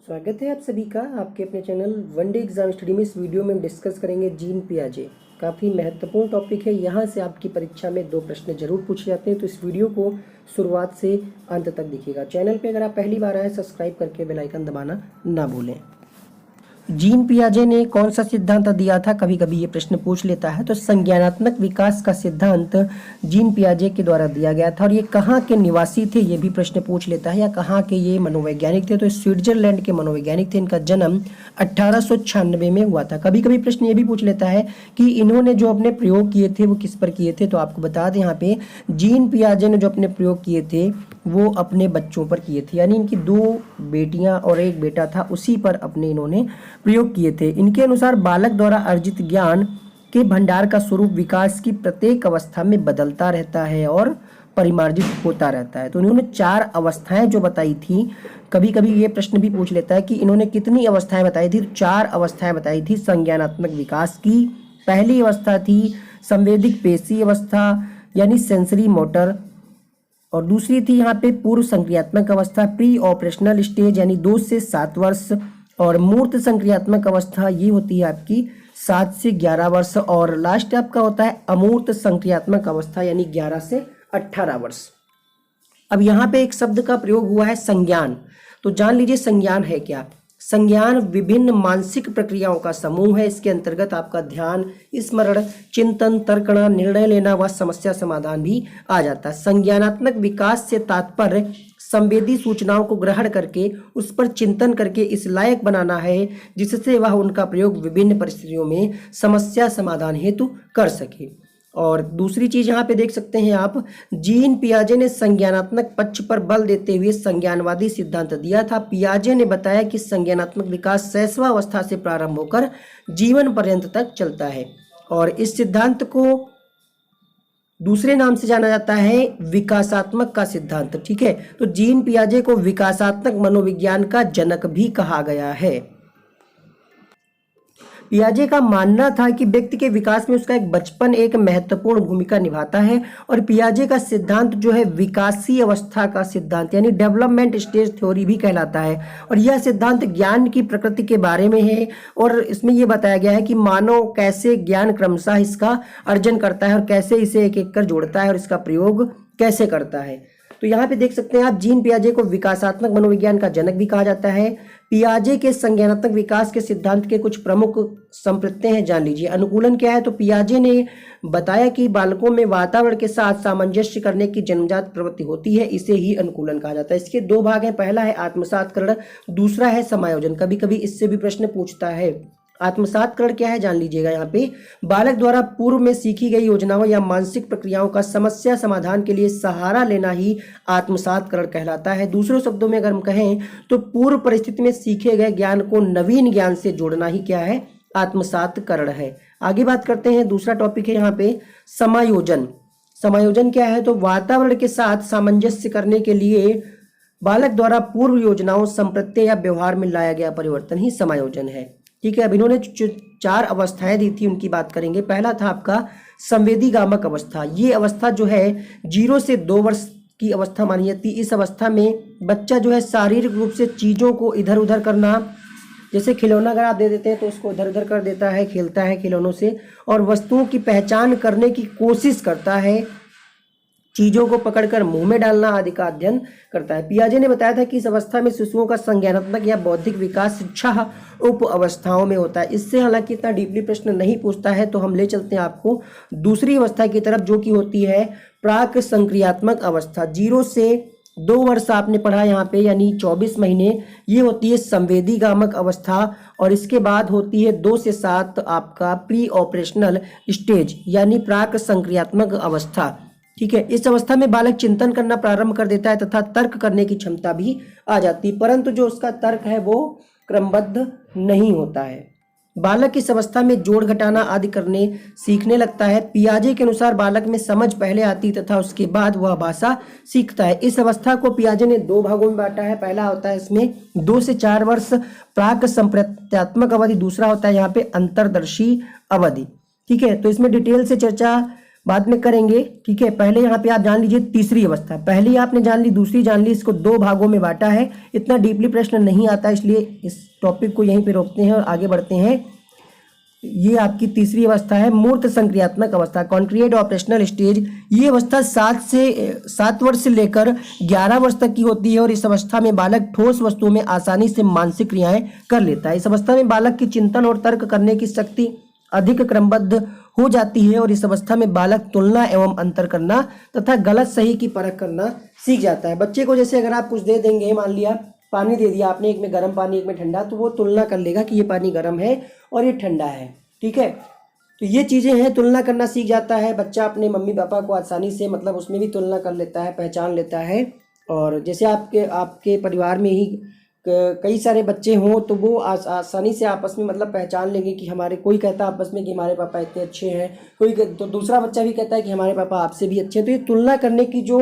स्वागत है आप सभी का आपके अपने channel one day exam study में। इस वीडियो में हम डिस्कस करेंगे जीन पियाजे। काफ़ी महत्वपूर्ण टॉपिक है। यहाँ से आपकी परीक्षा में 2 प्रश्न जरूर पूछे जाते हैं, तो इस वीडियो को शुरुआत से अंत तक देखिएगा। चैनल पे अगर आप पहली बार आए सब्सक्राइब करके बेल आइकन दबाना ना भूलें। जीन पियाजे ने कौन सा सिद्धांत दिया था, कभी कभी ये प्रश्न पूछ लेता है। तो संज्ञानात्मक विकास का सिद्धांत जीन पियाजे के द्वारा दिया गया था। और ये कहाँ के निवासी थे, ये भी प्रश्न पूछ लेता है, या कहाँ के ये मनोवैज्ञानिक थे। तो स्विट्जरलैंड के मनोवैज्ञानिक थे। इनका जन्म 1896 में हुआ था। कभी कभी प्रश्न ये भी पूछ लेता है कि इन्होंने जो अपने प्रयोग किए थे वो किस पर किए थे। तो आपको बता दें, यहाँ पे जीन पियाजे ने जो अपने प्रयोग किए थे वो अपने बच्चों पर किए थे, यानी इनकी 2 बेटियां और 1 बेटा था, उसी पर अपने इन्होंने प्रयोग किए थे। इनके अनुसार बालक द्वारा अर्जित ज्ञान के भंडार का स्वरूप विकास की प्रत्येक अवस्था में बदलता रहता है और परिमार्जित होता रहता है। तो इन्होंने 4 अवस्थाएं जो बताई थी। कभी कभी ये प्रश्न भी पूछ लेता है कि इन्होंने कितनी अवस्थाएं बताई थी। 4 अवस्थाएं बताई थी संज्ञानात्मक विकास की। पहली अवस्था थी संवेदिक पेशी अवस्था, यानी सेंसरी मोटर। और दूसरी थी यहाँ पे पूर्व संक्रियात्मक अवस्था, प्री ऑपरेशनल स्टेज, यानी 2 से 7 वर्ष। और मूर्त संक्रियात्मक अवस्था ये होती है आपकी 7 से 11 वर्ष। और लास्ट आपका होता है अमूर्त संक्रियात्मक अवस्था, यानी 11 से 18 वर्ष। अब यहाँ पे एक शब्द का प्रयोग हुआ है संज्ञान। तो जान लीजिए संज्ञान है क्या। संज्ञान विभिन्न मानसिक प्रक्रियाओं का समूह है। इसके अंतर्गत आपका ध्यान, स्मरण, चिंतन, तर्कना, निर्णय लेना व समस्या समाधान भी आ जाता है। संज्ञानात्मक विकास से तात्पर्य संवेदी सूचनाओं को ग्रहण करके उस पर चिंतन करके इस लायक बनाना है जिससे वह उनका प्रयोग विभिन्न परिस्थितियों में समस्या समाधान हेतु कर सके। और दूसरी चीज यहाँ पे देख सकते हैं आप, जीन पियाजे ने संज्ञानात्मक पक्ष पर बल देते हुए संज्ञानवादी सिद्धांत दिया था। पियाजे ने बताया कि संज्ञानात्मक विकास शैशव अवस्था से प्रारंभ होकर जीवन पर्यंत तक चलता है। और इस सिद्धांत को दूसरे नाम से जाना जाता है विकासात्मक का सिद्धांत। ठीक है, तो जीन पियाजे को विकासात्मक मनोविज्ञान का जनक भी कहा गया है। पियाजे का मानना था कि व्यक्ति के विकास में उसका एक बचपन एक महत्वपूर्ण भूमिका निभाता है। और पियाजे का सिद्धांत जो है विकासीय अवस्था का सिद्धांत, यानी डेवलपमेंट स्टेज थ्योरी भी कहलाता है। और यह सिद्धांत ज्ञान की प्रकृति के बारे में है। और इसमें यह बताया गया है कि मानव कैसे ज्ञान क्रमशः इसका अर्जन करता है और कैसे इसे एक एक कर जोड़ता है और इसका प्रयोग कैसे करता है। तो यहाँ पे देख सकते हैं आप, जीन पियाजे को विकासात्मक मनोविज्ञान का जनक भी कहा जाता है। पियाजे के संज्ञानात्मक विकास के सिद्धांत के कुछ प्रमुख संप्रत्यय हैं, जान लीजिए। अनुकूलन क्या है, तो पियाजे ने बताया कि बालकों में वातावरण के साथ सामंजस्य करने की जन्मजात प्रवृत्ति होती है, इसे ही अनुकूलन कहा जाता है। इसके 2 भाग हैं, पहला है आत्मसातकरण, दूसरा है समायोजन। कभी कभी इससे भी प्रश्न पूछता है। आत्मसातकरण क्या है जान लीजिएगा। यहाँ पे बालक द्वारा पूर्व में सीखी गई योजनाओं या मानसिक प्रक्रियाओं का समस्या समाधान के लिए सहारा लेना ही आत्मसातकरण कहलाता है। दूसरे शब्दों में अगर हम कहें तो पूर्व परिस्थिति में सीखे गए ज्ञान को नवीन ज्ञान से जोड़ना ही क्या है, आत्मसातकरण है। आगे बात करते हैं, दूसरा टॉपिक है यहाँ पे समायोजन। समायोजन क्या है, तो वातावरण के साथ सामंजस्य करने के लिए बालक द्वारा पूर्व योजनाओं, संप्रत्यय या व्यवहार में लाया गया परिवर्तन ही समायोजन है। ठीक है, अब इन्होंने 4 अवस्थाएं दी थी, उनकी बात करेंगे। पहला था आपका संवेदीगामक अवस्था। ये अवस्था जो है 0 से 2 वर्ष की अवस्था मानी जाती है। इस अवस्था में बच्चा जो है शारीरिक रूप से चीज़ों को इधर उधर करना, जैसे खिलौना अगर आप दे देते हैं तो उसको इधर उधर कर देता है, खेलता है खिलौनों से, और वस्तुओं की पहचान करने की कोशिश करता है, चीजों को पकड़कर मुंह में डालना आदि का अध्ययन करता है। पियाजे ने बताया था कि इस अवस्था में शिशुओं का संज्ञानात्मक या बौद्धिक विकास शिक्षा उप अवस्थाओं में होता है। इससे हालांकि इतना डीपली प्रश्न नहीं पूछता है, तो हम ले चलते हैं आपको दूसरी अवस्था की तरफ, जो कि होती है प्राक संक्रियात्मक अवस्था। 0 से 2 वर्ष आपने पढ़ा यहाँ पे, यानी 24 महीने। ये होती है संवेदीगामक अवस्था। और इसके बाद होती है 2 से 7 आपका प्री ऑपरेशनल स्टेज, यानी प्राक संक्रियात्मक अवस्था। ठीक है, इस अवस्था में बालक चिंतन करना प्रारंभ कर देता है तथा तर्क करने की क्षमता भी आ जाती है, परंतु जो उसका तर्क है वो क्रमबद्ध नहीं होता है। बालक इस अवस्था में जोड़ घटाना आदि करने सीखने लगता है। पियाजे के अनुसार बालक में समझ पहले आती तथा उसके बाद वह भाषा सीखता है। इस अवस्था को पियाजे ने 2 भागों में बांटा है। पहला होता है इसमें 2 से 4 वर्ष प्राक संप्रत्यात्मक अवधि, दूसरा होता है यहाँ पे अंतरदर्शी अवधि। ठीक है, तो इसमें डिटेल से चर्चा बाद में करेंगे, ठीक है। पहले यहाँ पे आप जान लीजिए तीसरी अवस्था, पहली आपने जान ली, दूसरी जान ली, इसको 2 भागों में बांटा है। इतना डीपली प्रश्न नहीं आता, इसलिए इस टॉपिक को यहीं पे रोकते हैं और आगे बढ़ते हैं। ये आपकी तीसरी अवस्था है मूर्त संक्रियात्मक अवस्था, कॉन्क्रीट ऑपरेशनल स्टेज। ये अवस्था 7 वर्ष से लेकर 11 वर्ष तक की होती है और इस अवस्था में बालक ठोस वस्तुओं में आसानी से मानसिक क्रियाएं कर लेता है। इस अवस्था में बालक की चिंतन और तर्क करने की शक्ति अधिक क्रमबद्ध हो जाती है और इस अवस्था में बालक तुलना एवं अंतर करना तथा गलत सही की परख करना सीख जाता है। बच्चे को जैसे अगर आप कुछ दे देंगे, मान लिया पानी दे दिया आपने, एक में गर्म पानी एक में ठंडा, तो वो तुलना कर लेगा कि ये पानी गर्म है और ये ठंडा है, ठीक है। तो ये चीज़ें हैं, तुलना करना सीख जाता है बच्चा अपने मम्मी पापा को आसानी से, मतलब उसमें भी तुलना कर लेता है, पहचान लेता है। और जैसे आपके परिवार में ही कई सारे बच्चे हों तो वो आसानी से आपस में मतलब पहचान लेंगे कि हमारे, कोई कहता है आपस में कि हमारे पापा इतने अच्छे हैं, कोई तो दूसरा बच्चा भी कहता है कि हमारे पापा आपसे भी अच्छे हैं। तो ये तुलना करने की जो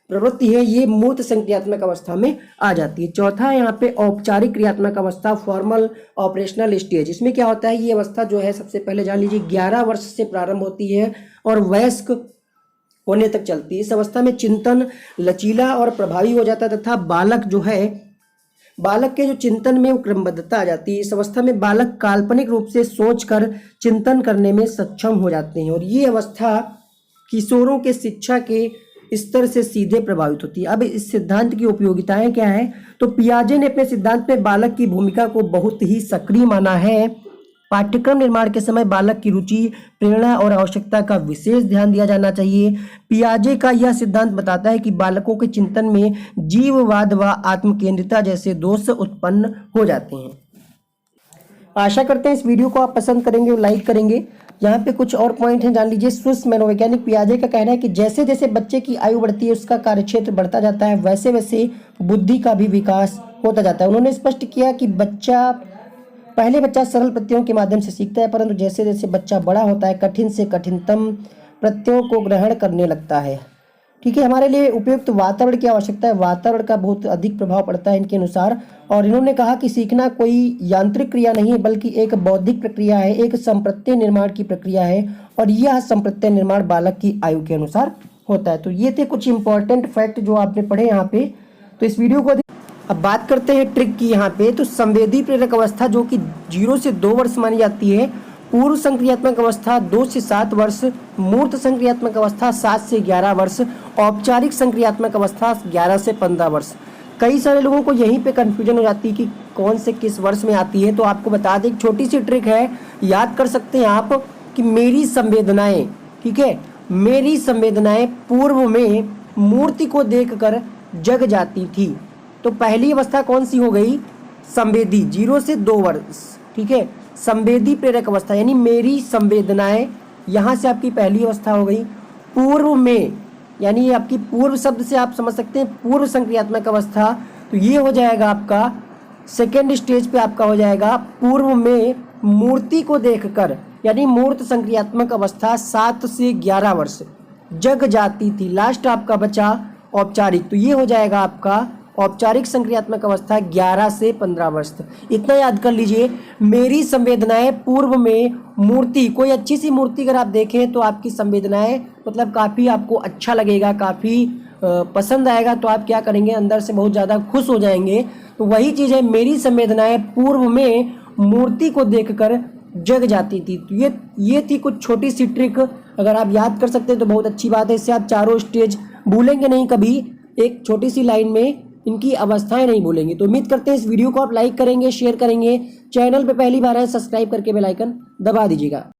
प्रवृत्ति है ये मूर्त संक्रियात्मक अवस्था में आ जाती है। चौथा यहाँ पे औपचारिक क्रियात्मक अवस्था, फॉर्मल ऑपरेशनल स्टेज। इसमें क्या होता है, ये अवस्था जो है सबसे पहले जान लीजिए 11 वर्ष से प्रारंभ होती है और वयस्क होने तक चलती है। इस अवस्था में चिंतन लचीला और प्रभावी हो जाता है तथा बालक के जो चिंतन में वो क्रमबद्धता आ जाती है। इस अवस्था में बालक काल्पनिक रूप से सोचकर चिंतन करने में सक्षम हो जाते हैं और ये अवस्था किशोरों के शिक्षा के स्तर से सीधे प्रभावित होती है। अब इस सिद्धांत की उपयोगिताएं क्या है, तो पियाजे ने अपने सिद्धांत में बालक की भूमिका को बहुत ही सक्रिय माना है। पाठ्यक्रम निर्माण के समय बालक की रुचि, प्रेरणा और आवश्यकता का विशेष ध्यान दिया जाना चाहिए। पियाजे का यह सिद्धांत बताता है कि बालकों के चिंतन में जीववाद व आत्मकेंद्रिता जैसे दोष उत्पन्न हो जाते हैं। आशा करते हैं इस वीडियो को आप पसंद करेंगे और लाइक करेंगे। यहाँ पे कुछ और पॉइंट हैं, जान लीजिए। स्विस मनोवैज्ञानिक पियाजे का कहना है कि जैसे जैसे बच्चे की आयु बढ़ती है उसका कार्यक्षेत्र बढ़ता जाता है, वैसे वैसे बुद्धि का भी विकास होता जाता है। उन्होंने स्पष्ट किया कि पहले बच्चा सरल प्रत्ययों के माध्यम से सीखता है, परंतु जैसे जैसे बच्चा बड़ा होता है कठिन से कठिनतम प्रत्ययों को ग्रहण करने लगता है, ठीक है। हमारे लिए उपयुक्त वातावरण की आवश्यकता है, वातावरण का बहुत अधिक प्रभाव पड़ता है इनके अनुसार। और इन्होंने कहा कि सीखना कोई यांत्रिक क्रिया नहीं है बल्कि एक बौद्धिक प्रक्रिया है, एक संप्रत्यय निर्माण की प्रक्रिया है और यह संप्रत्यय निर्माण बालक की आयु के अनुसार होता है। तो ये थे कुछ इंपॉर्टेंट फैक्ट जो आपने पढ़े यहाँ पे। तो इस वीडियो को अब बात करते हैं ट्रिक की यहाँ पे। तो संवेदी प्रेरक अवस्था जो कि 0 से 2 वर्ष मानी जाती है, पूर्व संक्रियात्मक अवस्था 2 से 7 वर्ष, मूर्त संक्रियात्मक अवस्था 7 से 11 वर्ष, औपचारिक संक्रियात्मक अवस्था 11 से 15 वर्ष। कई सारे लोगों को यहीं पे कंफ्यूजन हो जाती है कि कौन से किस वर्ष में आती है। तो आपको बता दें, एक छोटी सी ट्रिक है, याद कर सकते हैं आप कि मेरी संवेदनाएं, ठीक है, मेरी संवेदनाएं पूर्व में मूर्ति को देखकर जग जाती थी। तो पहली अवस्था कौन सी हो गई, संवेदी, 0 से 2 वर्ष, ठीक है। संवेदी प्रेरक अवस्था यानी मेरी संवेदनाएं, यहाँ से आपकी पहली अवस्था हो गई। पूर्व में यानी ये आपकी पूर्व शब्द से आप समझ सकते हैं पूर्व संक्रियात्मक अवस्था, तो ये हो जाएगा आपका सेकेंड स्टेज पे आपका हो जाएगा पूर्व में मूर्ति को देखकर, यानी मूर्त संक्रियात्मक अवस्था 7 से 11 वर्ष जग जाती थी। लास्ट आपका बचा औपचारिक, तो ये हो जाएगा आपका औपचारिक संक्रियात्मक अवस्था 11 से 15 वर्ष। इतना याद कर लीजिए, मेरी संवेदनाएं पूर्व में मूर्ति, कोई अच्छी सी मूर्ति अगर आप देखें तो आपकी संवेदनाएं मतलब काफ़ी आपको अच्छा लगेगा, काफ़ी पसंद आएगा, तो आप क्या करेंगे, अंदर से बहुत ज़्यादा खुश हो जाएंगे। तो वही चीज़ है, मेरी संवेदनाएं पूर्व में मूर्ति को देखकर जग जाती थी। तो ये थी कुछ छोटी सी ट्रिक, अगर आप याद कर सकते हैं तो बहुत अच्छी बात है। इससे आप चारों स्टेज भूलेंगे नहीं कभी, एक छोटी सी लाइन में इनकी अवस्थाएं नहीं भूलेंगे। तो उम्मीद करते हैं इस वीडियो को आप लाइक करेंगे, शेयर करेंगे, चैनल पे पहली बार है सब्सक्राइब करके बेल आइकन दबा दीजिएगा।